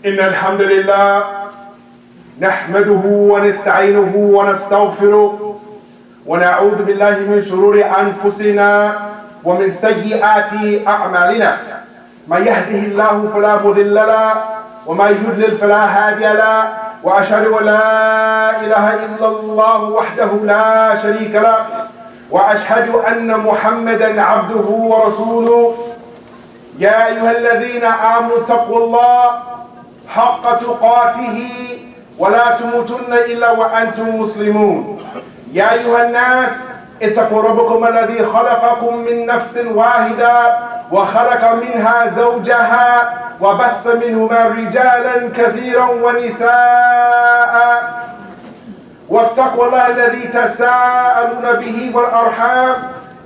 إن الحمد لله نحمده ونستعينه ونستغفره ونعوذ بالله من شرور أنفسنا ومن سيئات أعمالنا من يهده الله فلا مضل له ومن يضلل فلا هادي له وأشهد أن لا إله إلا الله وحده لا شريك له وأشهد أن محمدا عبده ورسوله يا أيها الذين آمنوا اتقوا الله حق تقاته ولا تموتن إلا وأنتم مسلمون يا أيها الناس اتقوا ربكم الذي خلقكم من نفس واحدة وخلق منها زوجها وبث منهما رجالا كثيرا ونساء واتقوا الله الذي تساءلون به والأرحام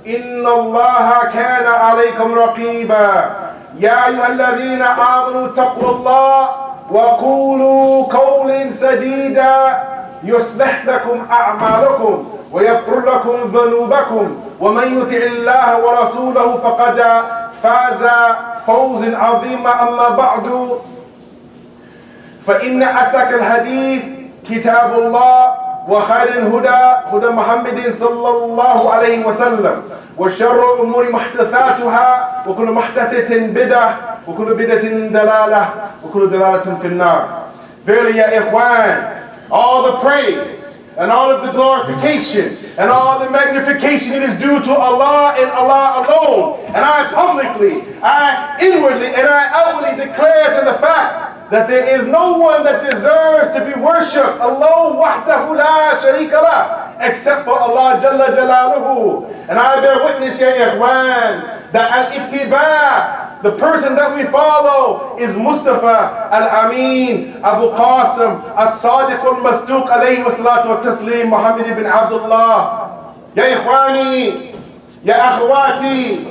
إن الله كان عليكم رقيبا يا أيها الذين آمنوا اتقوا الله وقولوا قولا سديدا يصلح لكم أعمالكم ويغفر لكم ذنوبكم ومن يطع الله ورسوله فقد فاز فوزا عظيما أما بعد فإن أصدق الحديث كتاب الله وخير الهدى هدى محمد صلى الله عليه وسلم وشر الأمور محدثاتها وكل محدثة بدعة وكل بدعة دلالة وكل دلالة في النار. Verily, ya ikhwan, all the praise and all of the glorification and all the magnification it is due to Allah and Allah alone. And I publicly, I inwardly, and I outwardly declare to the fact that there is no one that deserves to be worshipped, Allah wahdahu la sharika lah, except for Allah Jalla Jalaluhu. And I bear witness, ya ikhwan, that al-ittiba', the person that we follow, is Mustafa al-Amin, Abu Qasim, as-Sadiq al-Masduq alayhi wa salatu wa taslim, Muhammad ibn Abdullah. Ya ikhwani, ya akhwati,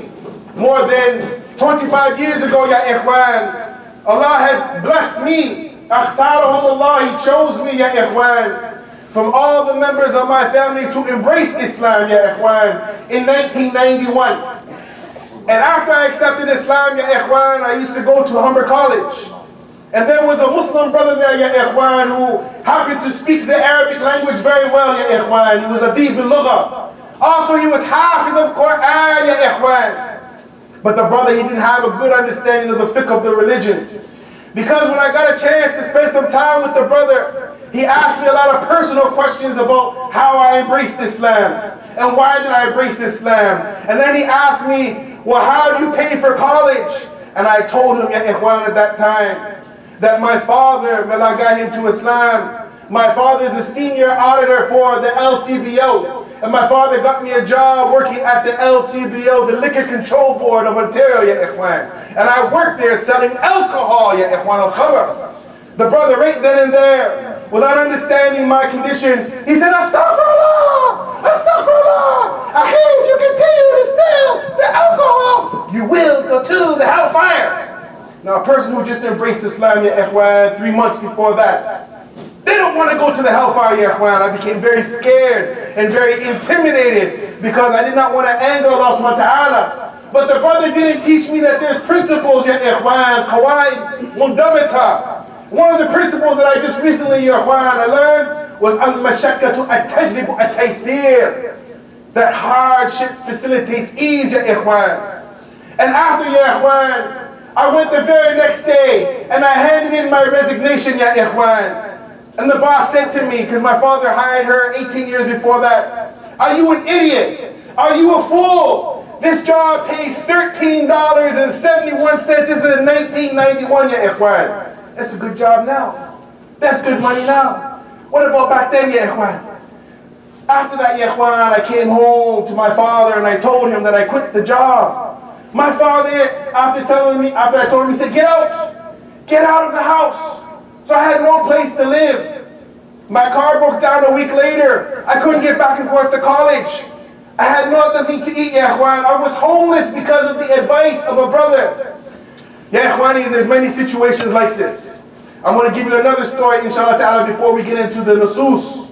more than 25 years ago, ya ikhwan, Allah had blessed me. Akhtarahum Allah, He chose me, ya ikhwan, from all the members of my family to embrace Islam, ya ikhwan, in 1991. And after I accepted Islam, ya ikhwan, I used to go to Humber College. And there was a Muslim brother there, ya ikhwan, who happened to speak the Arabic language very well, ya ikhwan. He was a deep in lugha. Also, he was hafiz of Quran, ya ikhwan. But the brother, he didn't have a good understanding of the fiqh of the religion. Because when I got a chance to spend some time with the brother, he asked me a lot of personal questions about how I embraced Islam and why did I embrace Islam. And then he asked me, well, how do you pay for college? And I told him, ya ikhwan, at that time, that my father, when I got him to Islam, my father is a senior auditor for the LCBO. And my father got me a job working at the LCBO, the Liquor Control Board of Ontario, ya ikhwan. And I worked there selling alcohol, ya ikhwan, al-khamr. The brother right then and there, without understanding my condition, he said, Astaghfirullah! Astaghfirullah! Akhi, if you continue to sell the alcohol, you will go to the hellfire. Now a person who just embraced Islam, ya ikhwan, 3 months before that, they don't want to go to the hellfire, ya ikhwan. I became very scared and very intimidated because I did not want to anger Allah subhanahu wa ta'ala. But the brother didn't teach me that there's principles, ya ikhwan, qawaid mundabita. One of the principles that I just recently, ya ikhwan, I learned was al-mashakkatu at-tajlibu at-taysir. That hardship facilitates ease, ya ikhwan. And after, ya ikhwan, I went the very next day and I handed in my resignation, ya ikhwan. And the boss said to me, because my father hired her 18 years before that, are you an idiot? Are you a fool? This job pays $13.71. This is in 1991, ya ikhwan. That's a good job now. That's good money now. What about back then, ya ikhwan? After that, ya ikhwan, I came home to my father and I told him that I quit the job. My father, after I told him, he said, get out of the house. So I had no place to live. My car broke down a week later. I couldn't get back and forth to college. I had nothing to eat, ya ikhwan. I was homeless because of the advice of a brother. Ya ikhwani, there's many situations like this. I'm going to give you another story, inshallah ta'ala, before we get into the nusus.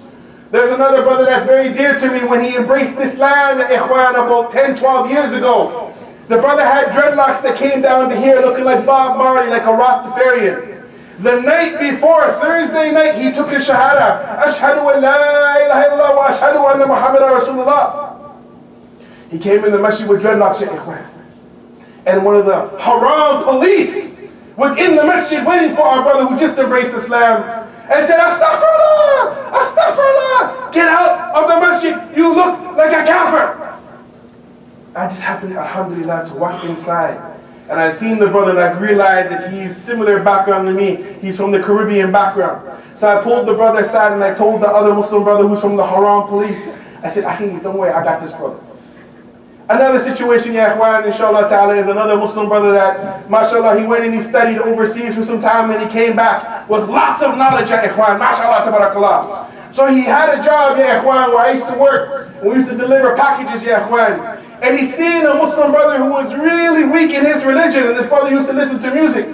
There's another brother that's very dear to me. When he embraced Islam, ya ikhwan, about 10, 12 years ago, the brother had dreadlocks that came down to here looking like Bob Marley, like a Rastafarian. The night before, Thursday night, he took his shahada. Ashhadu an la ilaha illallah wa ashhadu anna Muhammadan Rasulullah. He came in the masjid with dreadlocks, ya ikhwan. And one of the Haram police was in the masjid waiting for our brother who just embraced Islam and said, Astaghfirullah, Astaghfirullah, get out of the masjid, you look like a kafir. I just happened, alhamdulillah, to walk inside. And I'd seen the brother and I realized that he's similar background to me. He's from the Caribbean background. So I pulled the brother aside and I told the other Muslim brother who's from the Haram police, I said, Ahi, don't worry, I got this brother. Another situation, ya ikhwan, inshallah ta'ala, is another Muslim brother that, mashallah, he went and he studied overseas for some time and he came back with lots of knowledge, ya ikhwan, mashallah, tabarakallah. So he had a job, ya ikhwan, where I used to work. We used to deliver packages, ya ikhwan. And he seen a Muslim brother who was really weak in his religion, and this brother used to listen to music.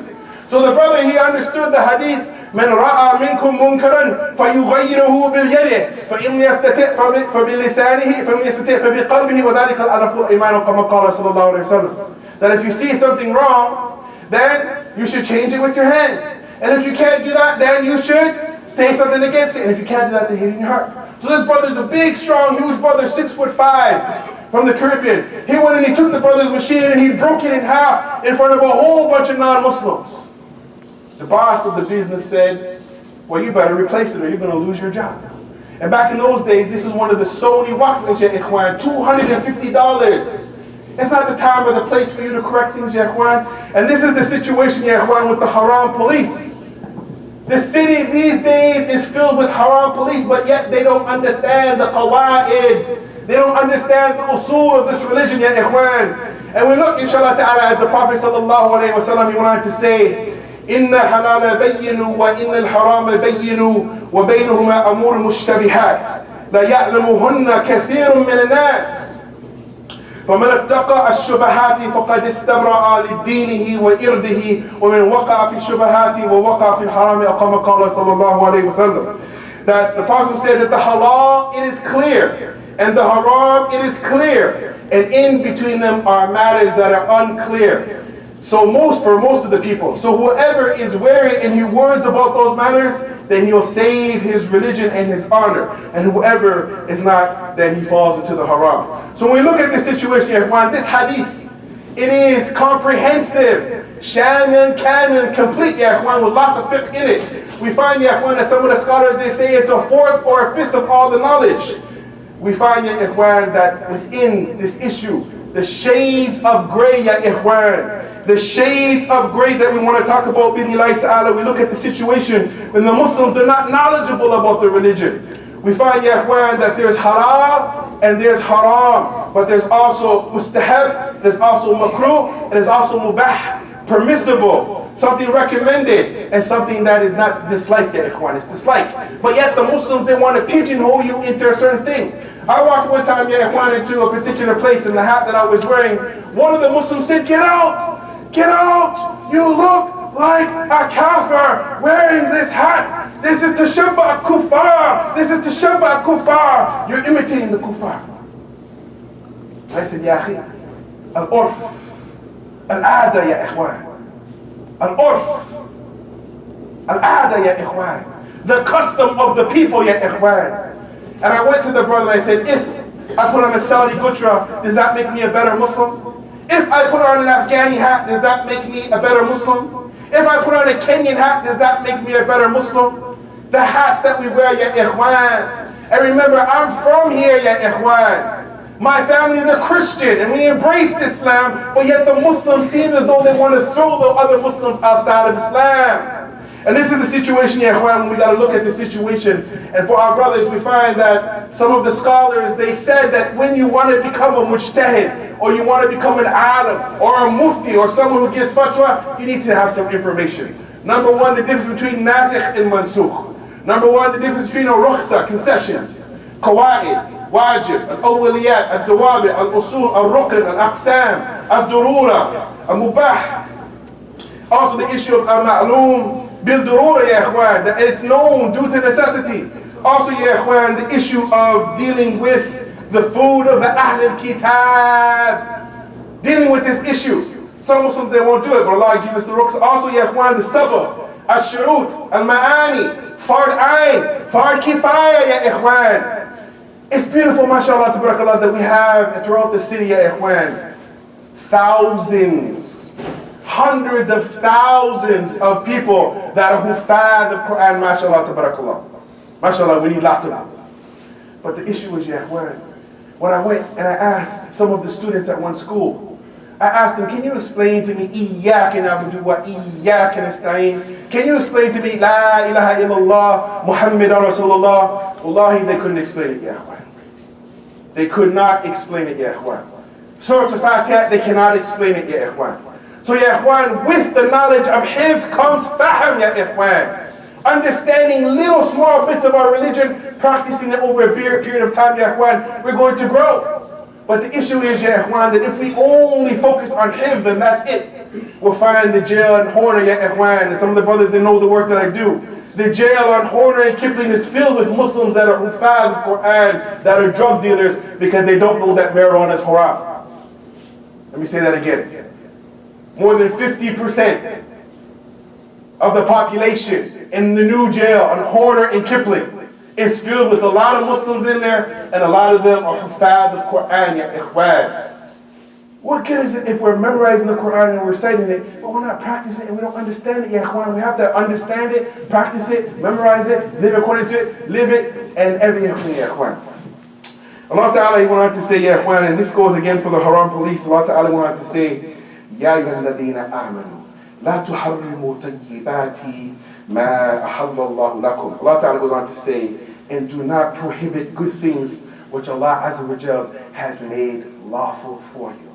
So the brother, he understood the hadith, من رأى منكم منكرا فيغيره بيده فإن يستطع فبلسانه فإن يستطع فبقلبه وذلك الأضعف الإيمان كما قال صلى الله عليه وسلم. That if you see something wrong, then you should change it with your hand. And if you can't do that, then you should say something against it. And if you can't do that, then hate it in your heart. So this brother's a big, strong, huge brother, 6'5", from the Caribbean. He went and he took the brother's machine and he broke it in half in front of a whole bunch of non-Muslims. The boss of the business said, well, you better replace it or you're going to lose your job. And back in those days, this was one of the Sony Walkmans, ya ikhwan, $250. It's not the time or the place for you to correct things, ya ikhwan. And this is the situation, ya ikhwan, with the Haram police. The city these days is filled with Haram police, but yet they don't understand the qawaid. They don't understand the usul of this religion, ya ikhwan. And we look, inshallah ta'ala, as the Prophet sallallahu alayhi wa sallam, he wanted to say, إن الحلال بين وإن الحرام بين وبينهما أمور مشتبهات لا يعلمهن كثير من الناس فمن اتقى الشبهات فقد استبرأ لدينه وإرده ومن وقع في الشبهات ووقع في الحرام أقام قال صلى الله عليه وسلم. That the Prophet said that the halal, it is clear, and the haram, it is clear, and in between them are matters that are unclear. So for most of the people. So whoever is wary and he worries about those matters, then he'll save his religion and his honor. And whoever is not, then he falls into the haram. So when we look at this situation, this hadith, it is comprehensive, shamil, kamil, complete, with lots of fiqh in it. We find, that some of the scholars, they say it's a fourth or a fifth of all the knowledge. We find, that within this issue, the shades of gray, the shades of gray that we want to talk about, bidnillahi ta'ala, we look at the situation when the Muslims are not knowledgeable about the religion. We find, that there's halal and there's haram, but there's also mustahab, there's also makruh, and there's also mubah, permissible, something recommended, and something that is not disliked, it's disliked. But yet the Muslims, they want to pigeonhole you into a certain thing. I walked one time, into a particular place, in the hat that I was wearing, one of the Muslims said, get out! Get out! You look like a kafir wearing this hat. This is tashabba kuffar. This is tashabba kuffar. You're imitating the kuffar. I said, Ya akhi, al-urf, al-aada ya ikhwan. Al-urf, al-aada ya ikhwan. The custom of the people, ya ikhwan. And I went to the brother and I said, if I put on a Saudi gutra, does that make me a better Muslim? If I put on an Afghani hat, does that make me a better Muslim? If I put on a Kenyan hat, does that make me a better Muslim? The hats that we wear, ya ikhwan. And remember, I'm from here, ya ikhwan. My family is a Christian, and we embraced Islam, but yet the Muslims seem as though they want to throw the other Muslims outside of Islam. And this is the situation, ya ikhwan, when we got to look at the situation. And for our brothers, we find that some of the scholars, they said that when you want to become a mujtahid, or you want to become an alim, or a mufti, or someone who gives fatwa, you need to have some information. Number one, the difference between nasikh and mansukh. Number one, the difference between a rukhsa, concessions, qawaid, wajib, al-awwaliyat, al-dawabi, al-usul, al-rukn, al-aqsam, al-durura, al-mubah. Also the issue of al-ma'loom, bil-durura, ya ikhwan, that it's known due to necessity. Also, ya ikhwan, the issue of dealing with the food of the Ahl al-Kitab. Dealing with this issue. Some Muslims, they won't do it, but Allah gives us the rukhsa. Also, ya ikhwan, the sabr. الشروط المعاني فرض عين فرض كفاية يا إخوان. It's beautiful, mashallah, tabarakallah, that we have throughout the city, ya ikhwan, thousands, hundreds of thousands of people that are huffaz of Quran, mashallah, tabarakallah. Mashallah, we need lots of them. But the issue is, ya ikhwan, when I went and I asked some of the students at one school, I asked them, can you explain to me, Iyaka na'budu wa Iyaka nasta'in? Can you explain to me, La ilaha illallah, Muhammadan Rasulullah? Wallahi, they couldn't explain it, ya ikhwan. They could not explain it, ya ikhwan. Surah Al-Fatiha, they cannot explain it, ya ikhwan. So, ya ikhwan, with the knowledge of hifz comes faham, ya ikhwan. Understanding little small bits of our religion, practicing it over a period of time, ya ikhwan, we're going to grow. But the issue is, ya ikhwan, that if we only focus on hifz, then that's it. We'll find the jail and Horner, ya ikhwan, and some of the brothers, they know the work that I do. The jail on Horner and Kipling is filled with Muslims that are huffaz of Quran, that are drug dealers, because they don't know that marijuana is haram. Let me say that again. More than 50% of the population in the new jail on Horner and Kipling is filled with a lot of Muslims in there, and a lot of them are huffaz of Quran, ya ikhwan. What good is it if we're memorizing the Quran and we're reciting it, but we're not practicing it and we don't understand it, ya ikhwan? We have to understand it, practice it, memorize it, live according to it, live it, and everything, ya ikhwan. Allah Ta'ala, He wanted to say, ya ikhwan, and this goes again for the Haram police, Allah Ta'ala wanted to say, Ya ayyuhalladhina amanu, la tuharrimu tayyibati ma ahallallahu lakum. Allah Ta'ala goes on to say, and do not prohibit good things which Allah Azza wa Jal has made lawful for you.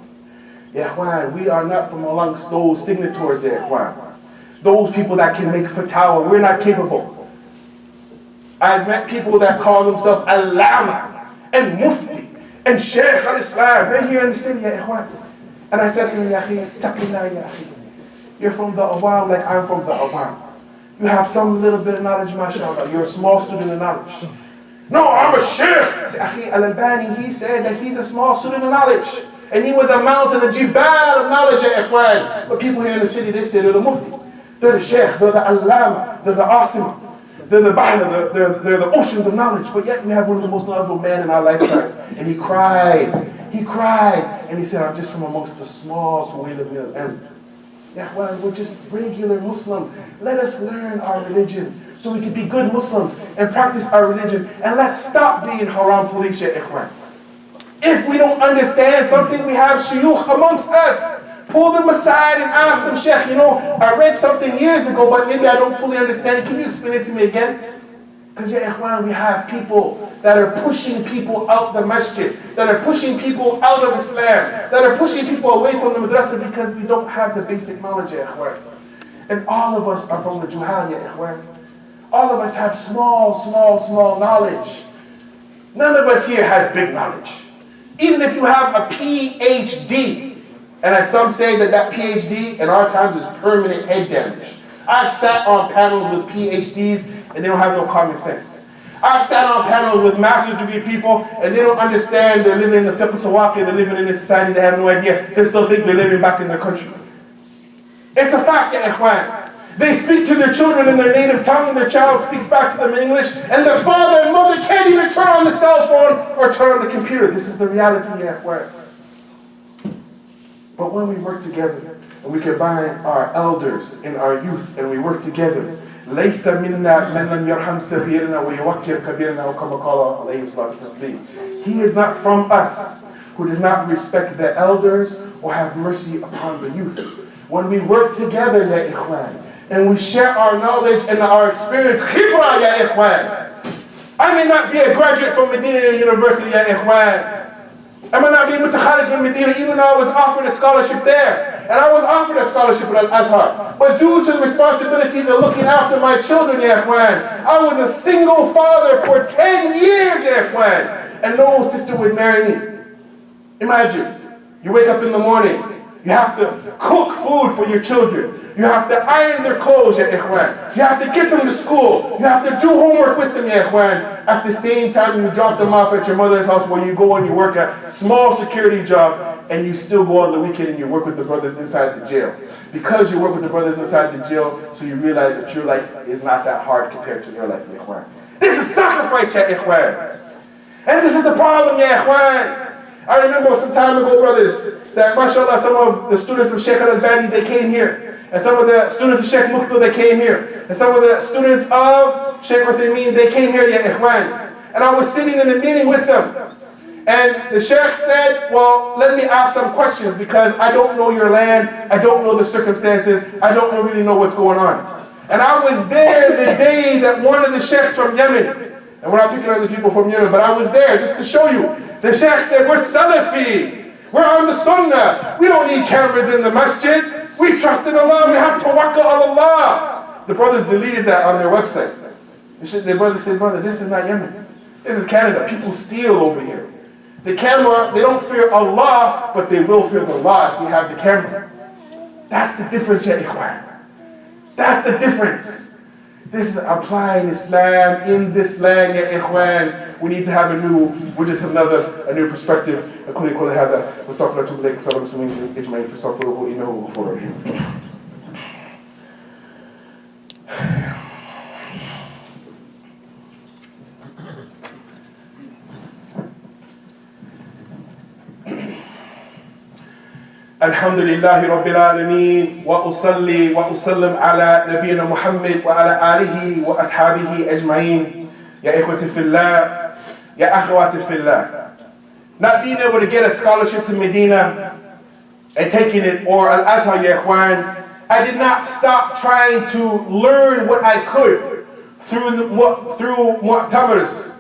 Ya ikhwan, we are not from amongst those signatories, ya ikhwan. Those people that can make fatwa, we're not capable. I've met people that call themselves Allama and Mufti and Shaykh al-Islam right here in the city, ya ikhwan. And I said to him, Ya akhi, taqillah, ya akhi. You're from the awam like I'm from the awam. You have some little bit of knowledge, mashallah. You're a small student of knowledge. No, I'm a sheikh. Akhi al-Albani, he said that he's a small student of knowledge. And he was a mountain, a jibal of knowledge, ya ikhwan. But people here in the city, they say they're the mufti. They're the sheikh, they're the allama, they're the asim, they're the bahr, they're the oceans of knowledge. But yet we have one of the most knowledgeable men in our lifetime. And he cried, and he said, I'm just from amongst the small to way of the end. Ya ikhwan, we're just regular Muslims. Let us learn our religion so we can be good Muslims and practice our religion. And let's stop being haram police, ya ikhwan. If we don't understand something, we have shuyukh amongst us. Pull them aside and ask them, Sheikh, I read something years ago, but maybe I don't fully understand it. Can you explain it to me again? Because, ya ikhwan, we have people that are pushing people out the masjid, that are pushing people out of Islam, that are pushing people away from the madrasa because we don't have the basic knowledge, ya ikhwan. And all of us are from the juhal, ya ikhwan. All of us have small knowledge. None of us here has big knowledge. Even if you have a PhD, and as some say that PhD in our times is permanent head damage. I've sat on panels with PhDs and they don't have no common sense. I've sat on panels with master's degree people and they don't understand they're living in the fiqh tawaqi, they're living in this society, they have no idea. They still think they're living back in their country. It's a fact, ya ikhwan. They speak to their children in their native tongue and their child speaks back to them in English and their father and mother can't even turn on the cell phone or turn on the computer. This is the reality, ya ikhwan. But when we work together and we combine our elders and our youth and we work together, لَيْسَ مِنَّا مَنْ لَمْ يَرْحَمْ صَغِيرَنَا وَيُوَقِّرْ كَبِيرَنَا وَكَمَا قَالَ عَلَيْهِ الصَّلَاةُ وَالسَّلَامُ. He is not from us who does not respect the elders or have mercy upon the youth. When we work together, ya ikhwan, and we share our knowledge and our experience, khibra, ya ikhwan. I may not be a graduate from Medina University, ya ikhwan. I may not be mutakhalij from Medina, even though I was offered a scholarship there. And I was offered a scholarship at Al-Azhar. But due to the responsibilities of looking after my children, ya ikhwan, I was a single father for 10 years, ya ikhwan. And no sister would marry me. Imagine, you wake up in the morning, you have to cook food for your children. You have to iron their clothes, ya ikhwan. You have to get them to school. You have to do homework with them, ya ikhwan. At the same time, you drop them off at your mother's house where you go and you work a small security job, and you still go on the weekend and you work with the brothers inside the jail. Because you work with the brothers inside the jail, so you realize that your life is not that hard compared to their life, ya ikhwan. This is sacrifice, ya ikhwan. And this is the problem, ya ikhwan. I remember some time ago, brothers, that mashallah, some of the students of Sheikh Al-Albani, they came here. And some of the students of Sheikh Muqbil, they came here. And some of the students of Sheikh Uthaymeen, they came here, ya ikhwan. And I was sitting in a meeting with them. And the Sheikh said, well, let me ask some questions because I don't know your land. I don't know the circumstances. I don't really know what's going on. And I was there the day that one of the Sheikhs from Yemen, and we're not picking on the people from Yemen, but I was there just to show you. The Sheikh said, we're Salafi. We're on the Sunnah. We don't need cameras in the masjid. We trust in Allah. We have tawakkul on Allah. The brothers deleted that on their website. The brother said, brother, this is not Yemen. This is Canada. People steal over here. The camera, they don't fear Allah, but they will fear the law if we have the camera. That's the difference, ya ikhwan. That's the difference. This is applying Islam in this land, ya ikhwan. We need to have a new perspective. أقول كل هذا واستغفر الله إليك صلى الله عليه وسلم إجمعين فاستغفروه إنه غفور رحيم. الحمد لله رب العالمين وأصلي وأسلم على نبينا محمد وعلى آله وأصحابه أجمعين. يا إخوتي في الله يا أخواتي في الله. Not being able to get a scholarship to Medina and taking it, or Al-Azhar, ya ikhwan, I did not stop trying to learn what I could through mu'tamars,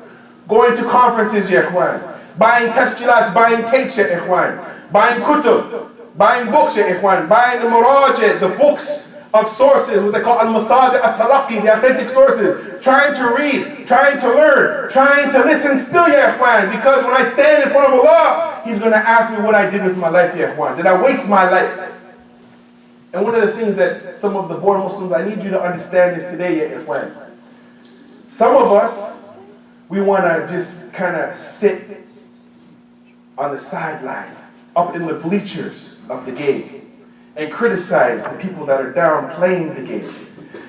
going to conferences, ya ikhwan, buying tashkilats, buying tapes, ya ikhwan, buying kutub, buying books, ya ikhwan, buying the murajah, the books of sources, what they call al-masadi' al-talaqi, the authentic sources, trying to read, trying to learn, trying to listen still, ya ikhwan, because when I stand in front of Allah, He's going to ask me what I did with my life, ya ikhwan. Did I waste my life? And one of the things that some of the born Muslims, I need you to understand this today, ya ikhwan. Some of us, we want to just kind of sit on the sideline, up in the bleachers of the game, and criticize the people that are down playing the game.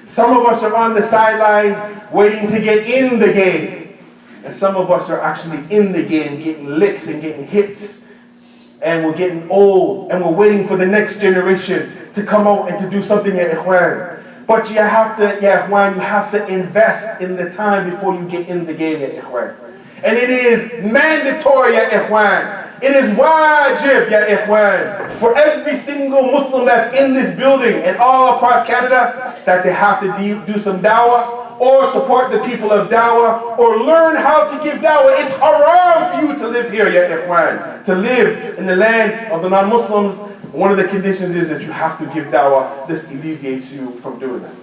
Some of us are on the sidelines waiting to get in the game. And some of us are actually in the game getting licks and getting hits. And we're getting old and we're waiting for the next generation to come out and to do something, ya ikhwan. But you have to, ya ikhwan, you have to invest in the time before you get in the game, ya ikhwan. And it is mandatory, ya ikhwan. It is wajib, ya ikhwan, for every single Muslim that's in this building and all across Canada that they have to do some dawah or support the people of dawah or learn how to give dawah. It's haram for you to live here, ya ikhwan, to live in the land of the non-Muslims. One of the conditions is that you have to give dawah. This alleviates you from doing that.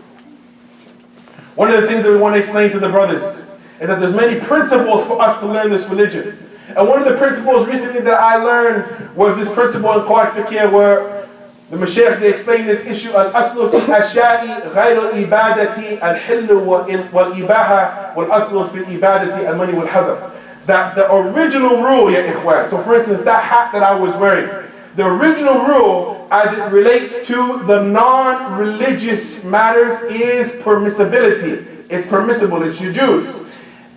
One of the things that we want to explain to the brothers is that there's many principles for us to learn this religion. And one of the principles recently that I learned was this principle in Qawad Fiqh where the Mashaykh, they explain this issue, al-aslu fi al-ashya'i ghayru ibadati al-hillu wal-ibaha wal-aslu fi al-ibadati al-mani wal-hadar. That the original rule, ya ikhwan, so for instance, that hat that I was wearing, the original rule as it relates to the non-religious matters is permissibility. It's permissible, it's yujuz.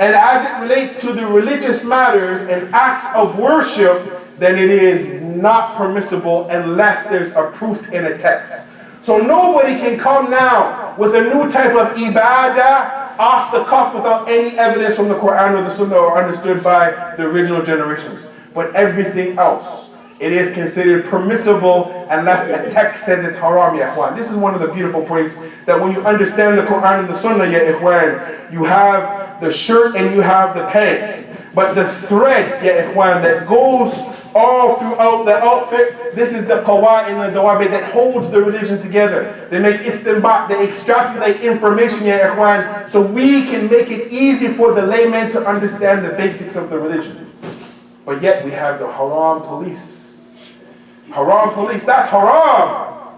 And as it relates to the religious matters and acts of worship, then it is not permissible unless there's a proof in a text. So nobody can come now with a new type of ibadah off the cuff without any evidence from the Quran or the Sunnah or understood by the original generations. But everything else, it is considered permissible unless a text says it's haram, ya ikhwan. This is one of the beautiful points, that when you understand the Quran and the Sunnah, ya ikhwan, you have the shirt and you have the pants. But the thread, ya ikhwan, that goes all throughout the outfit, this is the qawa and the dawah that holds the religion together. They make istinbat, they extrapolate information, ya ikhwan, so we can make it easy for the layman to understand the basics of the religion. But yet we have the haram police. Haram police, that's haram.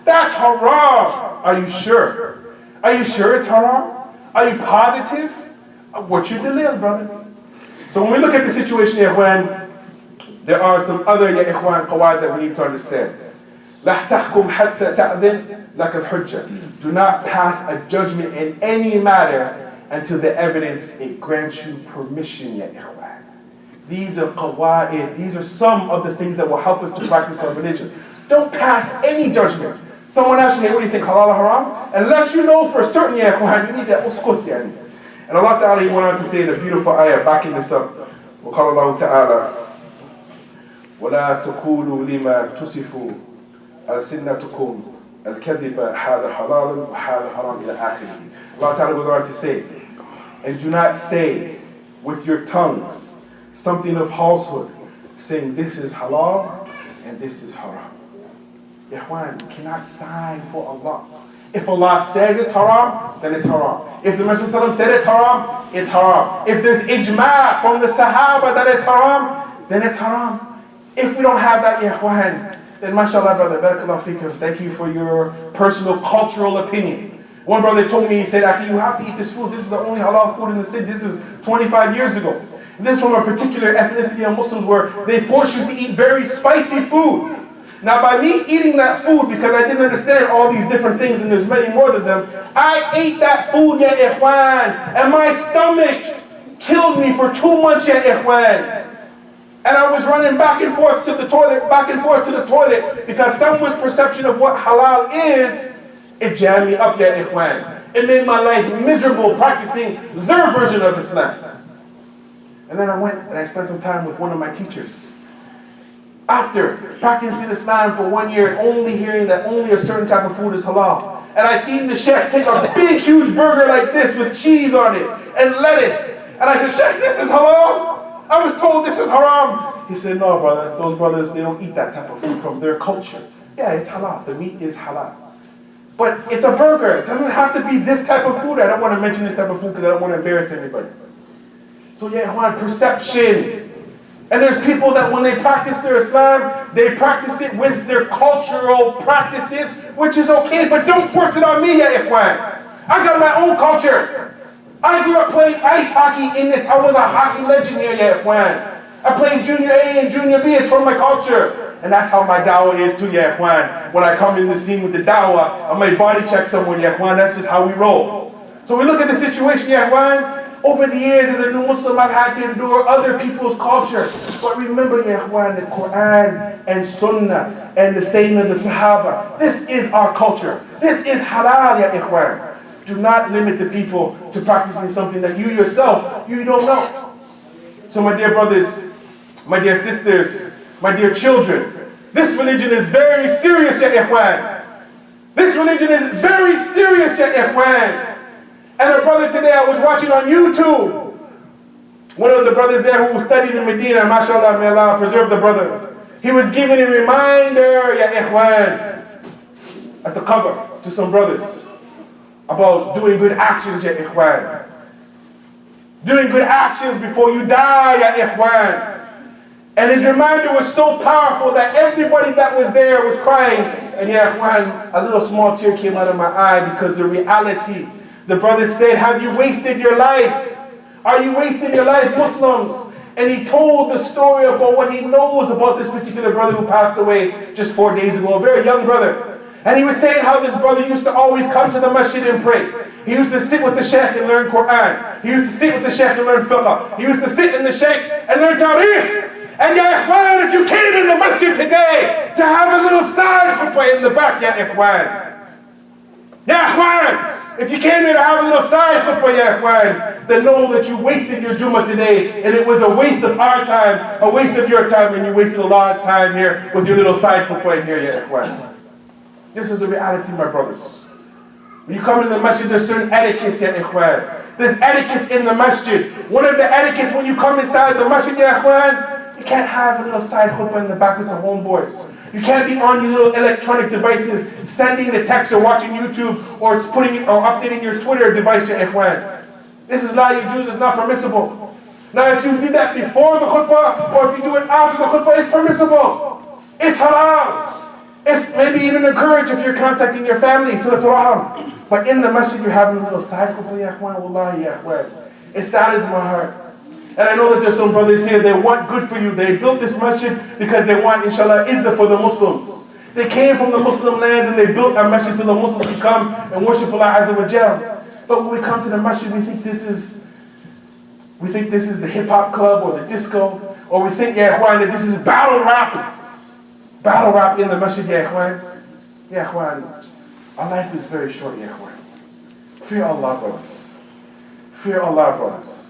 That's haram. Are you sure? Are you sure it's haram? Are you positive? What's your dalil, brother? So when we look at the situation, ya ikhwan, there are some other, ya ikhwan, qawaid that we need to understand. لا تحكم حتى تأذن لك الحجة. Do not pass a judgment in any matter until the evidence, it grants you permission, ya ikhwan. These are qawaid. These are some of the things that will help us to practice our religion. Don't pass any judgment. Someone asks you, hey, what do you think, halal or haram? Unless you know for certain, ya ikhwan, you need that uskut, yani. And Allah Ta'ala, He went on to say in a beautiful ayah, backing this up. وقال الله تعالى ولا تقولوا لما تصفوا ألسنتكم الكذب هذا حلال وهذا حرام إلى آخره. Allah Ta'ala goes on to say, and do not say with your tongues something of falsehood, saying this is halal and this is haram. Ikhwan, you cannot sign for Allah. If Allah says it's haram, then it's haram. If the Messenger said it's haram, it's haram. If there's ijma' from the Sahaba that it's haram, then it's haram. If we don't have that, ikhwan, then mashallah, brother, barakallahu feekum, thank you for your personal cultural opinion. One brother told me, he said, Akhi, you have to eat this food. This is the only halal food in the city. This is 25 years ago. This is from a particular ethnicity of Muslims where they force you to eat very spicy food. Now by me eating that food, because I didn't understand all these different things and there's many more than them, I ate that food, ya ikhwan, and my stomach killed me for 2 months, ya ikhwan. And I was running back and forth to the toilet, because someone's perception of what halal is, it jammed me up, ya ikhwan. It made my life miserable practicing their version of Islam. And then I went and I spent some time with one of my teachers. After practicing Islam for 1 year and only hearing that only a certain type of food is halal, and I seen the sheikh take a big huge burger like this with cheese on it and lettuce, and I said, Sheikh, this is halal? I was told this is haram. He said, no, brother, those brothers, they don't eat that type of food from their culture. Yeah, it's halal, the meat is halal. But it's a burger, it doesn't have to be this type of food. I don't want to mention this type of food because I don't want to embarrass anybody. So yeah, perception. And there's people that when they practice their Islam, they practice it with their cultural practices, which is okay, but don't force it on me, ya ikhwan. I got my own culture. I grew up playing ice hockey in this. I was a hockey legend here, ya ikhwan. I played junior A and junior B, it's from my culture. And that's how my dawah is too, ya ikhwan. When I come in the scene with the dawah, I might body check someone, ya ikhwan. That's just how we roll. So we look at the situation, ya ikhwan. Over the years, as a new Muslim, I've had to endure other people's culture. But remember, ya ikhwan, the Quran and Sunnah and the saying of the Sahaba. This is our culture. This is halal, ya ikhwan. Do not limit the people to practicing something that you yourself, you don't know. So my dear brothers, my dear sisters, my dear children, this religion is very serious, ya ikhwan. This religion is very serious, ya ikhwan. And a brother today I was watching on YouTube, one of the brothers there who studied in Medina, mashallah, may Allah preserve the brother. He was giving a reminder, ya ikhwan, at the qabr to some brothers about doing good actions, ya ikhwan. Doing good actions before you die, ya ikhwan. And his reminder was so powerful that everybody that was there was crying. And ya ikhwan, a little small tear came out of my eye because the reality. The brother said, have you wasted your life? Are you wasting your life, Muslims? And he told the story about what he knows about this particular brother who passed away just 4 days ago, a very young brother. And he was saying how this brother used to always come to the masjid and pray. He used to sit with the sheikh and learn Quran. He used to sit with the sheikh and learn fiqh. He used to sit in the sheikh and learn tariq. And ya ikhwan, if you came in the masjid today to have a little side khutbah in the back, ya ikhwan. Ya ikhwan. If you came here to have a little side khutbah, ya ikhwan, then know that you wasted your Jummah today, and it was a waste of our time, a waste of your time, and you wasted Allah's time here with your little side khutbah in here, ya ikhwan. This is the reality, my brothers. When you come in the masjid, there's certain etiquettes, ya ikhwan. There's etiquettes in the masjid. One of the etiquettes when you come inside the masjid, ya ikhwan, you can't have a little side khutbah in the back with the homeboys. You can't be on your little electronic devices, sending the text or watching YouTube or updating your Twitter device, ya ikhwan. This is la yajuz, it's not permissible. Now if you did that before the khutbah or if you do it after the khutbah, it's permissible. It's halal. It's maybe even encourage if you're contacting your family, Silatul Raham. But in the masjid, you're having a little cycle, ya ikhwan, wallahi, ya ikhwan. It saddens my heart. And I know that there's some brothers here, they want good for you. They built this masjid because they want, inshallah, izzah for the Muslims. They came from the Muslim lands and they built a masjid so the Muslims can come and worship Allah Azza wa Jal. But when we come to the masjid, we think this is the hip-hop club or the disco, or we think, ya ikhwan, that this is battle rap. Battle rap in the masjid, ya ikhwan. Ya ikhwan, our life is very short, ya ikhwan. Fear Allah, brothers. Fear Allah, brothers.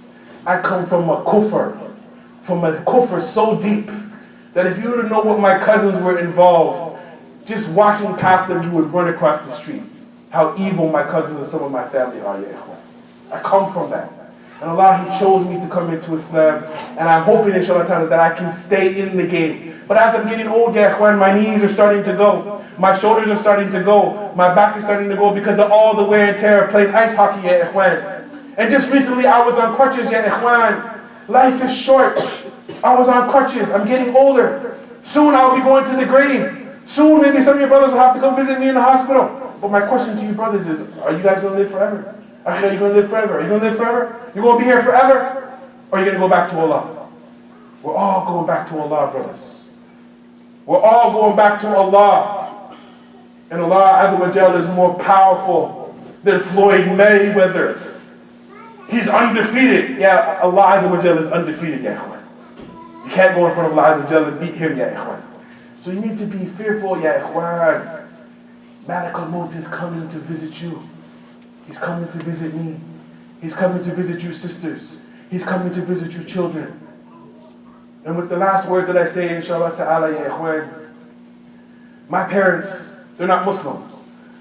I come from a kufr so deep that if you were to know what my cousins were involved, just walking past them, you would run across the street. How evil my cousins and some of my family are, ya ikhwan. I come from that. And Allah, He chose me to come into Islam, and I'm hoping, inshallah ta'ala, that I can stay in the game. But as I'm getting old, ya ikhwan, my knees are starting to go. My shoulders are starting to go. My back is starting to go because of all the wear and tear of playing ice hockey, ya ikhwan. And just recently I was on crutches, ya ikhwan. Life is short. I was on crutches. I'm getting older. Soon I'll be going to the grave. Soon maybe some of your brothers will have to come visit me in the hospital. But my question to you brothers is, are you guys going to live forever? Are you going to live forever? Are you going to live forever? You're going to be here forever? Or are you going to go back to Allah? We're all going back to Allah, brothers. We're all going back to Allah. And Allah Azza wa Jalla is more powerful than Floyd Mayweather. He's undefeated. Yeah, Allah Azza wa Jalla is undefeated, ya ikhwan. You can't go in front of Allah Azza wa Jalla and beat Him, ya ikhwan. So you need to be fearful, ya ikhwan. Malak al-Maut is coming to visit you. He's coming to visit me. He's coming to visit you sisters. He's coming to visit you children. And with the last words that I say, inshallah ta'ala, ya ikhwan, my parents, they're not Muslim.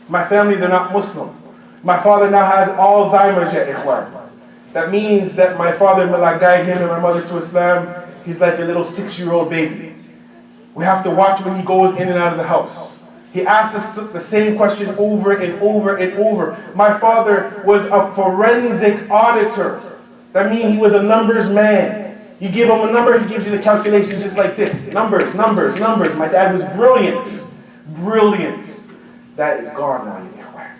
My family, they're not Muslim. My father now has Alzheimer's, ya ikhwan. That means that my father, may Allah guide him, and my mother to Islam, he's like a little 6-year-old baby. We have to watch when he goes in and out of the house. He asks us the same question over and over and over. My father was a forensic auditor. That means he was a numbers man. You give him a number, he gives you the calculations just like this. Numbers, numbers, numbers. My dad was brilliant. Brilliant. That is gone now, ya ikhwan.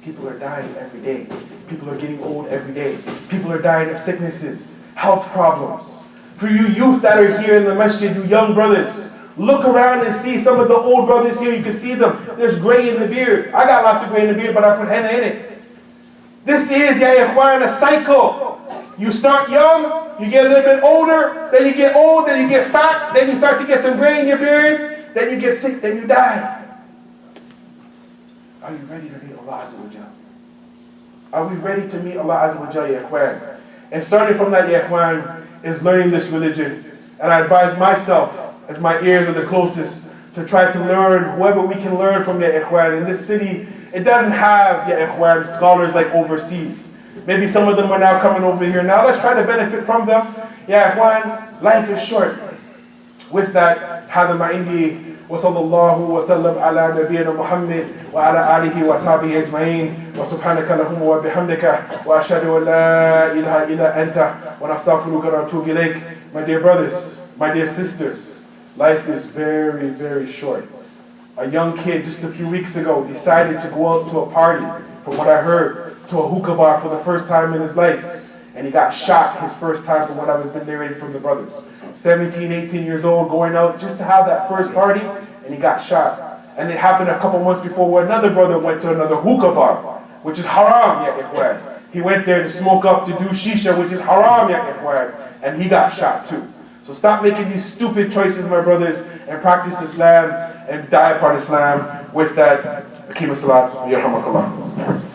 People are dying every day. People are getting old every day. People are dying of sicknesses, health problems. For you youth that are here in the masjid, you young brothers, look around and see some of the old brothers here. You can see them. There's gray in the beard. I got lots of gray in the beard, but I put henna in it. This is, ya ikhwan, a cycle. You start young, you get a little bit older, then you get old, then you get fat, then you start to get some gray in your beard, then you get sick, then you die. Are you ready to meet Allah Azza wa Jalla? Are we ready to meet Allah Azza wa Jalla, ya ikhwan? And starting from that, ya ikhwan, is learning this religion. And I advise myself, as my ears are the closest, to try to learn whoever we can learn from, ya ikhwan. In this city, it doesn't have, ya ikhwan, scholars like overseas. Maybe some of them are now coming over here. Now let's try to benefit from them. Ya ikhwan, life is short. With that, هذا ما عندي وصلى الله وسلم على نبينا محمد وعلى آله وصحبه أجمعين وسبحانك اللهم وبحمدك وأشهد أن لا إله إلا أنت ونستغفرك ونتوب إليك. My dear brothers, my dear sisters, life is very, very short. A young kid just a few weeks ago decided to go out to a party, from what I heard, to a hookah bar for the first time in his life. And he got shot his first time, from what I've been narrating from the brothers. 17, 18 years old, going out just to have that first party, and he got shot. And it happened a couple months before where another brother went to another hookah bar, which is haram, ya ikhwan. He went there to smoke up, to do shisha, which is haram, ya ikhwan. And he got shot too. So stop making these stupid choices, my brothers, and practice Islam and die apart Islam. With that, Akim as-salat, yarhamakallah.